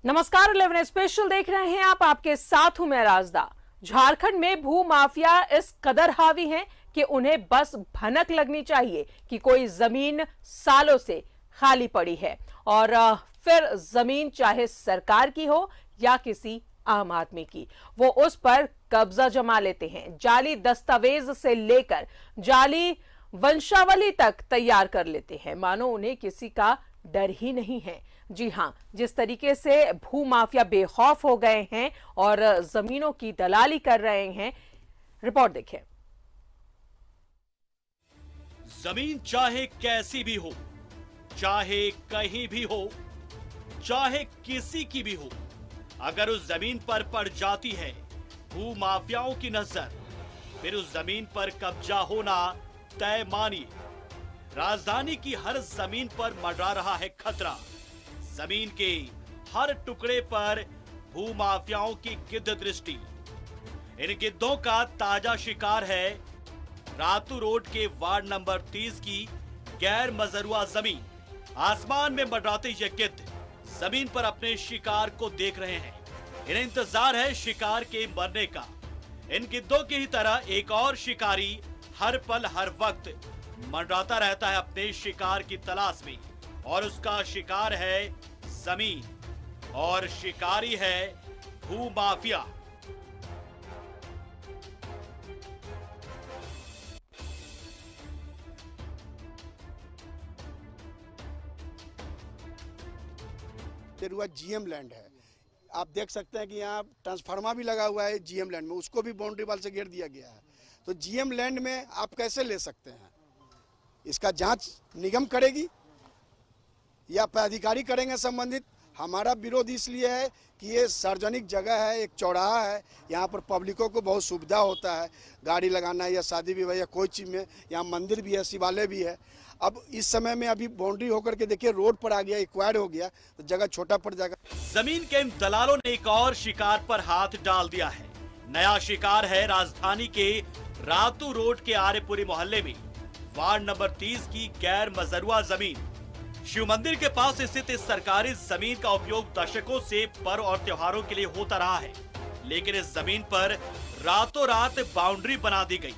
नमस्कार, 11 स्पेशल देख रहे हैं आप। आपके साथ हूं मैं राजदा। झारखंड में भू माफिया इस कदर हावी हैं कि उन्हें बस भनक लगनी चाहिए कि कोई जमीन सालों से खाली पड़ी है और फिर जमीन चाहे सरकार की हो या किसी आम आदमी की, वो उस पर कब्जा जमा लेते हैं। जाली दस्तावेज से लेकर जाली वंशावली तक तैयार कर लेते हैं, मानो उन्हें किसी का डर ही नहीं है। जी हां, जिस तरीके से भू माफिया बेखौफ हो गए हैं और जमीनों की दलाली कर रहे हैं, रिपोर्ट देखिए। जमीन चाहे कैसी भी हो, चाहे कहीं भी हो, चाहे किसी की भी हो, अगर उस जमीन पर पड़ जाती है भू माफियाओं की नजर, फिर उस जमीन पर कब्जा होना तय मानिए। राजधानी की हर जमीन पर मंडरा रहा है खतरा। जमीन के हर टुकड़े पर भू माफियाओं की गिद्ध दृष्टि। इन गिद्धों का ताजा शिकार है रातू रोड के वार्ड नंबर 30 की गैर मजरुआ जमीन। आसमान में मंडराते ये गिद्ध जमीन पर अपने शिकार को देख रहे हैं। इन्हें इंतजार है शिकार के मरने का। इन गिद्धों की ही तरह एक और शिकारी हर पल हर वक्त मंडराता रहता है अपने शिकार की तलाश में, और उसका शिकार है जमीन और शिकारी है भू माफिया। हुआ जीएम लैंड है। आप देख सकते हैं कि यहाँ ट्रांसफार्मर भी लगा हुआ है जीएम लैंड में, उसको भी बाउंड्री वाल से घेर दिया गया है। तो जीएम लैंड में आप कैसे ले सकते हैं? इसका जांच निगम करेगी या पदाधिकारी करेंगे संबंधित। हमारा विरोध इसलिए है कि ये सार्वजनिक जगह है, एक चौराहा है, यहाँ पर पब्लिकों को बहुत सुविधा होता है गाड़ी लगाना या शादी विवाह या कोई चीज़ में। यहाँ मंदिर भी है, शिवालय भी है। अब इस समय में अभी बाउंड्री होकर के देखिए रोड पर आ गया, एक्वायर्ड हो गया तो जगह छोटा पड़ जाएगा। जमीन के इन दलालों ने एक और शिकार पर हाथ डाल दिया है। नया शिकार है राजधानी के रातू रोड के आर्यपुरी मोहल्ले में वार्ड नंबर 30 की गैर मजरुआ जमीन। शिव मंदिर के पास स्थित इस सरकारी जमीन का उपयोग दशकों से पर्व और त्योहारों के लिए होता रहा है, लेकिन इस जमीन पर रातों रात बाउंड्री बना दी गई।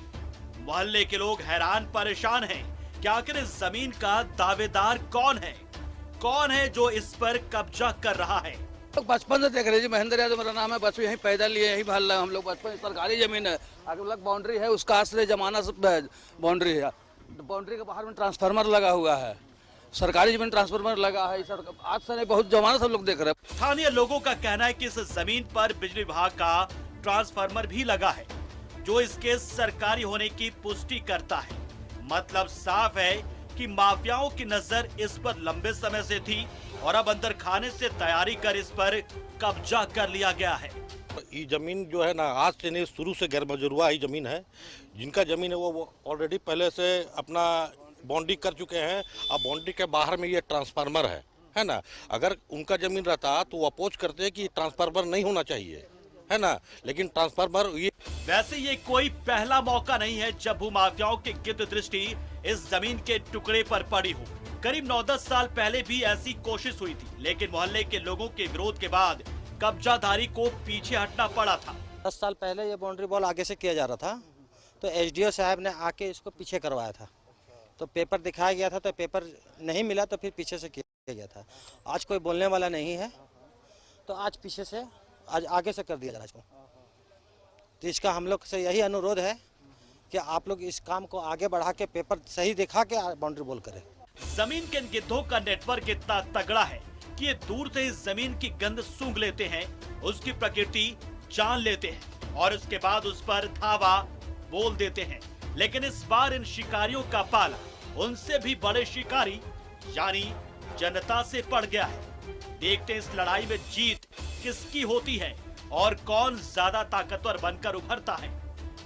मोहल्ले के लोग हैरान परेशान हैं कि आखिर इस जमीन का दावेदार कौन है? कौन है जो इस पर कब्जा कर रहा है? बचपन से देख रहे जी, महेंद्र यादव मेरा नाम है। बस यहीं पैदल लिए यहीं महल हम लोग। बचपन सरकारी जमीन है, आगे अलग बाउंड्री है, उसका आश्रय जमाना से बाउंड्री है। बाउंड्री के बाहर में ट्रांसफार्मर लगा हुआ है, सरकारी जमीन ट्रांसफार्मर लगा है। सर आज से नहीं, बहुत जमाना सब लोग देख रहे हैं। स्थानीय लोगों का कहना है कि इस जमीन पर बिजली विभाग का ट्रांसफार्मर भी लगा है, जो इसके सरकारी होने की पुष्टि करता है। मतलब साफ है कि माफियाओं की नजर इस पर लंबे समय से थी और अब अंदर खाने से तैयारी कर इस पर कब्जा कर लिया गया है। ये जमीन जो है ना, आज से नहीं, शुरू से गैर मजरूआ ही जमीन है। जिनका जमीन है वो ऑलरेडी पहले से अपना बाउंड्री कर चुके हैं। अब बाउंड्री के बाहर में ये ट्रांसफार्मर है ना। अगर उनका जमीन रहता तो वो अपोज करते हैं कि ट्रांसफार्मर नहीं होना चाहिए, है ना, लेकिन ट्रांसफार्मर ये। वैसे ये कोई पहला मौका नहीं है जब भू माफियाओं की गिद्ध दृष्टि इस जमीन के टुकड़े पर पड़ी हो। करीब 9-10 साल पहले भी ऐसी कोशिश हुई थी, लेकिन मोहल्ले के लोगों के विरोध के बाद कब्जाधारी को पीछे हटना पड़ा था। 10 साल पहले ये बाउंड्री वॉल आगे से किया जा रहा था, तो एसडीओ साहब ने आके इसको पीछे करवाया था। तो पेपर दिखाया गया था, तो पेपर नहीं मिला, तो फिर पीछे से किया गया था। आज कोई बोलने वाला नहीं है, तो आज पीछे से आज आगे से कर दिया जा रहा है इसको। तो इसका हम लोग से यही अनुरोध है कि आप लोग इस काम को आगे बढ़ा के पेपर सही दिखा के बाउंड्री वॉल करें। जमीन के इन गिद्धों का नेटवर्क इतना तगड़ा है कि ये दूर से इस जमीन की गंध सूंघ लेते हैं, उसकी प्रकृति जान लेते हैं और उसके बाद उस पर धावा बोल देते हैं। लेकिन इस बार इन शिकारियों का पाला उनसे भी बड़े शिकारी यानी जनता से पड़ गया है। देखते हैं इस लड़ाई में जीत किसकी होती है और कौन ज्यादा ताकतवर बनकर उभरता है।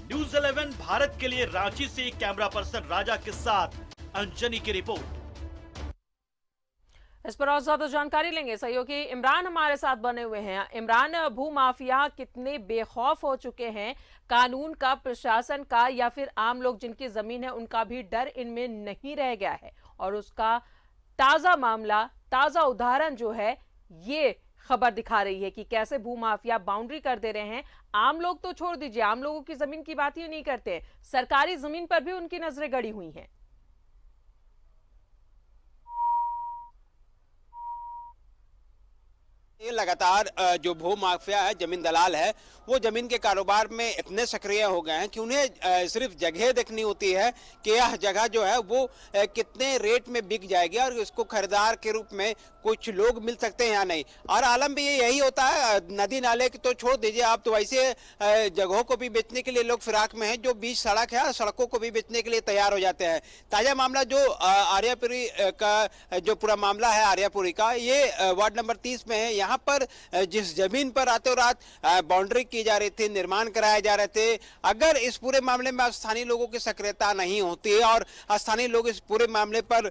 न्यूज़ 11 भारत के लिए रांची से कैमरा पर्सन राजा के साथ अंजनी की रिपोर्ट। इस पर और ज्यादा जानकारी लेंगे, सहयोगी इमरान हमारे साथ बने हुए हैं। इमरान, भू माफिया कितने बेखौफ हो चुके हैं? कानून का, प्रशासन का, या फिर आम लोग जिनकी जमीन है उनका भी डर इनमें नहीं रह गया है? और उसका ताजा मामला, ताजा उदाहरण जो है, ये खबर दिखा रही है कि कैसे भूमाफिया बाउंड्री कर दे रहे हैं। आम लोग तो छोड़ दीजिए, आम लोगों की जमीन की बात ही नहीं करते हैं, सरकारी जमीन पर भी उनकी नजरें गड़ी हुई हैं। ये लगातार जो भू माफिया है, जमीन दलाल है, वो जमीन के कारोबार में इतने सक्रिय हो गए हैं कि उन्हें सिर्फ जगह देखनी होती है कि यह जगह जो है वो कितने रेट में बिक जाएगी और इसको खरीदार के रूप में कुछ लोग मिल सकते हैं या नहीं। और आलम भी यही होता है, नदी नाले की तो छोड़ दीजिए, आप तो ऐसे जगहों को भी बेचने के लिए लोग फिराक में हैं जो बीच सड़क है, सड़कों को भी बेचने के लिए तैयार हो जाते हैं। ताजा मामला जो आर्यापुरी का जो पूरा मामला है आर्यापुरी का, ये वार्ड नंबर 30 में है। यहाँ पर जिस जमीन पर रातों रात बाउंड्री की जा रही थी, निर्माण कराए जा रहे थे, अगर इस पूरे मामले में स्थानीय लोगों की सक्रियता नहीं होती और स्थानीय लोग इस पूरे मामले पर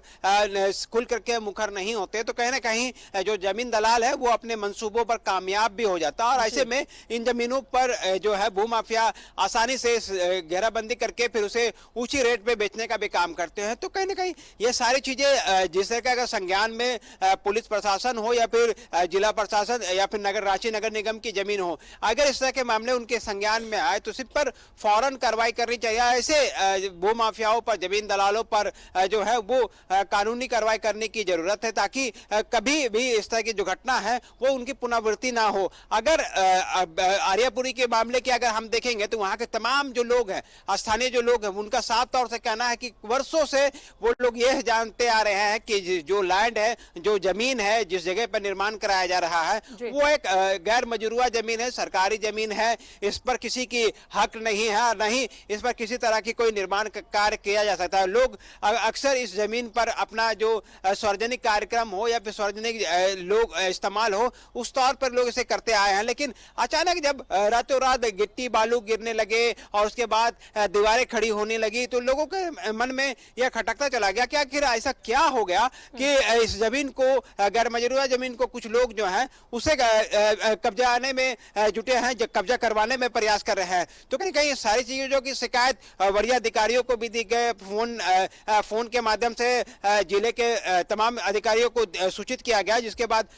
खुल करके मुखर नहीं होते तो कहीं ना कहीं जो जमीन दलाल है वो अपने मंसूबों पर कामयाब भी हो जाता है। और ऐसे में इन जमीनों पर जो है भूमाफिया आसानी से घेराबंदी करके फिर उसे ऊंची रेट पे बेचने का भी काम करते हैं। तो कहीं ना कहीं ये सारी चीजें जिस तरह का अगर संज्ञान में पुलिस प्रशासन हो या फिर जिला प्रशासन या फिर रांची नगर निगम की जमीन हो, अगर इस तरह के मामले उनके संज्ञान में आए तो सिर्फ पर फौरन कार्रवाई करनी चाहिए। ऐसे भू माफियाओं पर, जमीन दलालों पर जो है वो कानूनी कार्रवाई करने की जरूरत है ताकि कभी भी इस तरह की जो घटना है वो उनकी पुनरावृत्ति ना हो। अगर आर्यापुरी के मामले की अगर हम देखेंगे तो वहां के तमाम जो लोग हैं, स्थानीय जो लोग हैं, उनका साफ तौर से कहना है कि वर्षों से वो लोग ये जानते आ रहे हैं कि जो लैंड है, जो जमीन है, जिस जगह पर निर्माण कराया जा रहा है वो एक गैर मजरूआ जमीन है, सरकारी जमीन है, इस पर किसी की हक नहीं है और नहीं इस पर किसी तरह की कोई निर्माण कार्य किया जा सकता है। लोग अक्सर इस जमीन पर अपना जो सार्वजनिक कार्यक्रम हो या फिर सार्वजनिक लोग इस्तेमाल हो, उस तौर पर लोग इसे करते आए हैं। लेकिन अचानक जब रातों रात गिट्टी बालू गिरने लगे और उसके बाद दीवारें खड़ी होने लगी तो लोगों के मन में यह खटकता चला गया कि आखिर ऐसा क्या हो गया कि इस जमीन को, गैर मजरूआ जमीन को कुछ लोग जो है उसे कब्जा आने में जुटे हैं, कब्जा करवाने में प्रयास कर रहे हैं। तो कहीं कहीं सारी चीजों की शिकायत वरीय अधिकारियों को भी दी गई, फोन के माध्यम से जिले के तमाम अधिकारियों को सूचित किया गया, जिसके बाद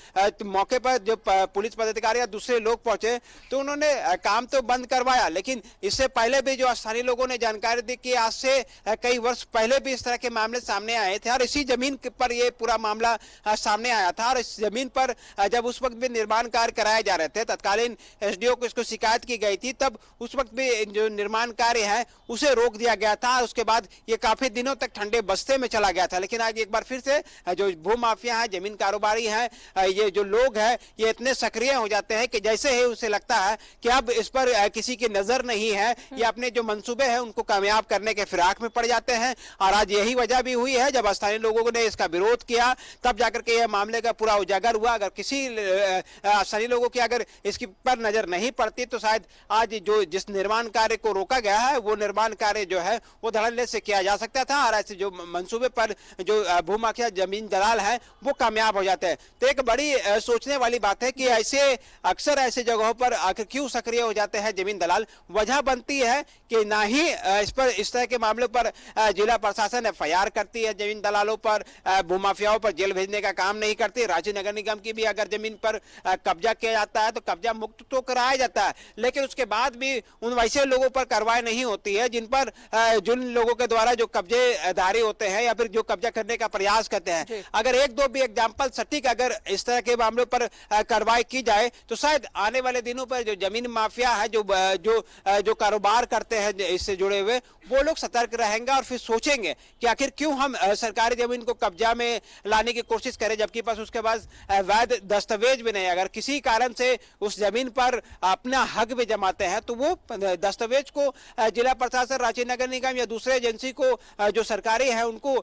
मौके पर जो पुलिस पदाधिकारी या दूसरे लोग पहुंचे तो उन्होंने काम तो बंद करवाया। लेकिन इससे पहले भी जो स्थानीय लोगों ने जानकारी दी कि आज से कई वर्ष पहले भी इस तरह के मामले सामने आए थे और इसी जमीन पर यह पूरा मामला सामने आया था। और इस जमीन पर जब उस वक्त भी निर्माण कार्य कराए जा रहे थे, तत्कालीन एसडीओ को इसको शिकायत की गई थी, तब उस वक्त भी जो निर्माण कार्य है उसे रोक दिया गया था। उसके बाद ये काफी दिनों तक ठंडे बस्ते में चला गया था। लेकिन आज एक बार फिर से जो भू माफिया है, जमीन कारोबारी है, ये जो लोग हैं, ये इतने सक्रिय हो जाते हैं कि जैसे ही उसे लगता है कि अब इस पर किसी की नजर नहीं है, ये अपने जो मंसूबे हैं उनको कामयाब करने के फिराक में पड़ जाते हैं। और आज यही वजह भी हुई है, जब स्थानीय लोगों ने इसका विरोध किया तब जाकर के यह मामले का पूरा उजागर हुआ। अगर किसी स्थानीय लोगों की अगर इसकी पर नजर नहीं पड़ती तो शायद आज जो जिस निर्माण कार्य को रोका गया है वो निर्माण कार्य जो है वो धड़ल्ले से किया जा सकता था और ऐसे जो मंसूबे पर जो भूमाफिया जमीन दलाल है वो कामयाब हो जाते हैं। तो एक बड़ी सोचने वाली बात है कि ऐसे अक्सर ऐसे जगहों पर आखिर क्यों सक्रिय हो जाते हैं जमीन दलाल। वजह बनती है कि ना ही इस तरह के मामलों पर जिला प्रशासन एफआईआर करती है, जमीन दलालों पर, भूमाफियाओं पर जेल भेजने का काम नहीं करती। रांची नगर निगम की भी अगर जमीन पर कब्जा किया जाता है तो कब्जा मुक्त तो कराया जाता है, लेकिन उसके बाद भी उन वैसे लोगों पर कार्रवाई नहीं होती है जिन लोगों के द्वारा जो कब्जेदारी होते हैं या फिर जो कब्जा करने का प्रयास करते हैं। अगर एक दो भी एग्जाम्पल सटीक अगर इस तरह के मामलों पर कार्रवाई की जाए तो शायद आने वाले दिनों पर जो जमीन माफिया है, जो कारोबार करते हैं इससे जुड़े हुए, वो लोग सतर्क रहेंगे और फिर सोचेंगे कि आखिर क्यों हम सरकारी जमीन को कब्जा में लाने की कोशिश करें जबकि पास उसके बाद वैध दस्तावेज भी नहीं। अगर किसी कारण से उस जमीन पर अपना हक भी जमाते हैं तो वो दस्तावेज को जिला प्रशासन, रांची नगर निगम या दूसरे एजेंसी को जो सरकारी है उनको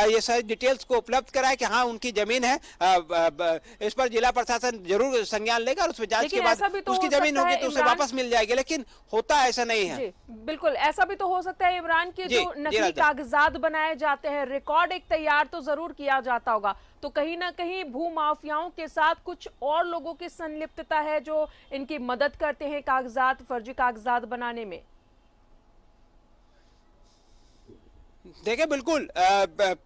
ये सारी डिटेल्स को उपलब्ध कराए कि हाँ उनकी जमीन है। इस पर जिला प्रशासन जरूर संज्ञान लेगा और उसमें जांच के बाद उसकी जमीन होगी तो उसे वापस मिल जाएगी, लेकिन होता ऐसा नहीं है। बिल्कुल ऐसा भी तो हो सकता है इमरान के जो नकली कागजात बनाए जाते हैं, रिकॉर्ड एक तैयार तो जरूर किया जाता होगा, तो कहीं ना कहीं भू माफियाओं के साथ कुछ और लोगों की संलिप्तता है जो इनकी मदद करते हैं कागजात, फर्जी कागजात बनाने में। देखिए बिल्कुल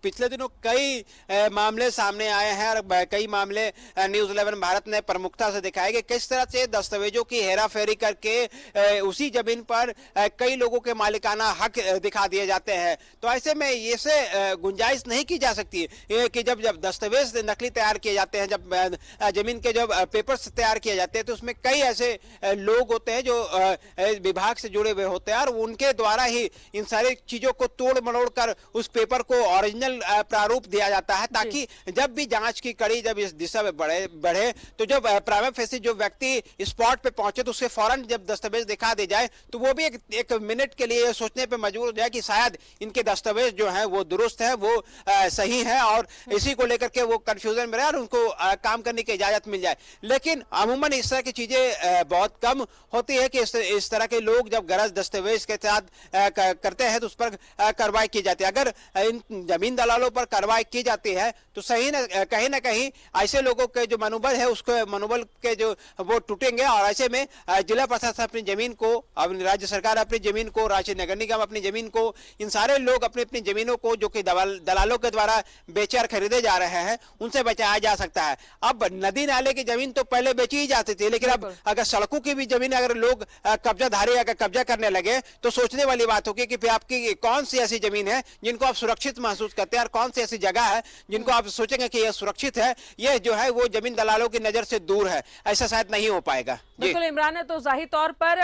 पिछले दिनों कई मामले सामने आए हैं और कई मामले न्यूज़ 11 भारत ने प्रमुखता से दिखाए कि किस तरह से दस्तावेजों की हेराफेरी करके उसी जमीन पर कई लोगों के मालिकाना हक दिखा दिए जाते हैं। तो ऐसे में ये से गुंजाइश नहीं की जा सकती कि जब दस्तावेज नकली तैयार किए जाते हैं, जब जमीन के जब पेपर्स तैयार किए जाते हैं, तो उसमें कई ऐसे लोग होते हैं जो विभाग से जुड़े हुए होते हैं और उनके द्वारा ही इन सारी चीजों को तोड़ मरोड़ कर उस पेपर को ओरिजिनल प्रारूप दिया जाता है, ताकि जब भी जांच की कड़ी जब इस दिशा में बढ़े तो जब प्राइमा फेसी जो व्यक्ति स्पॉट पे पहुंचे तो उसके फौरन जब दस्तावेज दिखा दे जाए तो वो भी एक मिनट के लिए सोचने पे मजबूर हो जाए कि शायद इनके दस्तावेज जो है वो दुरुस्त है, वो सही है और इसी को लेकर के वो कंफ्यूजन में रहे और उनको काम करने की इजाजत मिल जाए। लेकिन अमूमन इस तरह की चीजें बहुत कम होती है कि इस तरह के लोग जब गलत दस्तावेज के साथ करते हैं तो उस पर कार्रवाई की जाती है। अगर इन जमीन दलालों पर कार्रवाई की जाती है तो सही कहीं ना कहीं ऐसे लोगों के जो मनोबल है उसको मनोबल के जो वो टूटेंगे और ऐसे में जिला प्रशासन अपनी जमीन को, अपनी राज्य सरकार अपनी जमीन को, राज्य नगर निगम अपनी जमीन को, इन सारे लोग अपनी अपनी जमीनों को जो कि दलालों के द्वारा बेचे और खरीदे जा रहे हैं उनसे बचाया जा सकता है। अब नदी नाले की जमीन तो पहले बेची ही जाती थी, लेकिन अब अगर सड़कों की भी जमीन अगर लोग कब्जाधारी अगर कब्जा करने लगे तो सोचने वाली बात होगी कि आपकी कौन सी ऐसी जमीन है जिनको आप सुरक्षित महसूस करते हैं और कौन सी ऐसी जगह है जिनको आप सोचेंगे कि यह सुरक्षित है, यह जो है वो जमीन दलालों की नजर से दूर है। ऐसा शायद नहीं हो पाएगा। बिल्कुल इमरान है, तो जाहिर तौर पर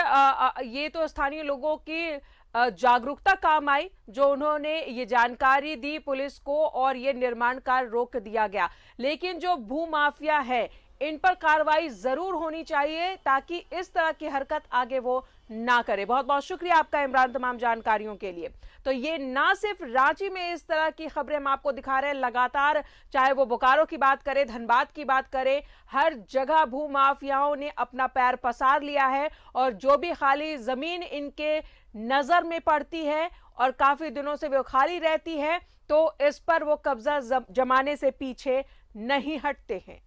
ये तो स्थानीय लोगों की जागरूकता काम आई जो उन्होंने ये जानकारी दी पुलिस को और ये निर्माण कार्य रोक दिया गया, लेकिन जो भू माफिया है इन पर कार्रवाई जरूर होनी चाहिए ताकि इस तरह की हरकत आगे वो ना करे। बहुत बहुत शुक्रिया आपका इमरान तमाम जानकारियों के लिए। तो ये ना सिर्फ रांची में इस तरह की खबरें हम आपको दिखा रहे हैं लगातार, चाहे वो बोकारो की बात करें, धनबाद की बात करें, हर जगह भू माफियाओं ने अपना पैर पसार लिया है और जो भी खाली जमीन इनके नजर में पड़ती है और काफी दिनों से वो खाली रहती है तो इस पर वो कब्जा जमाने से पीछे नहीं हटते हैं।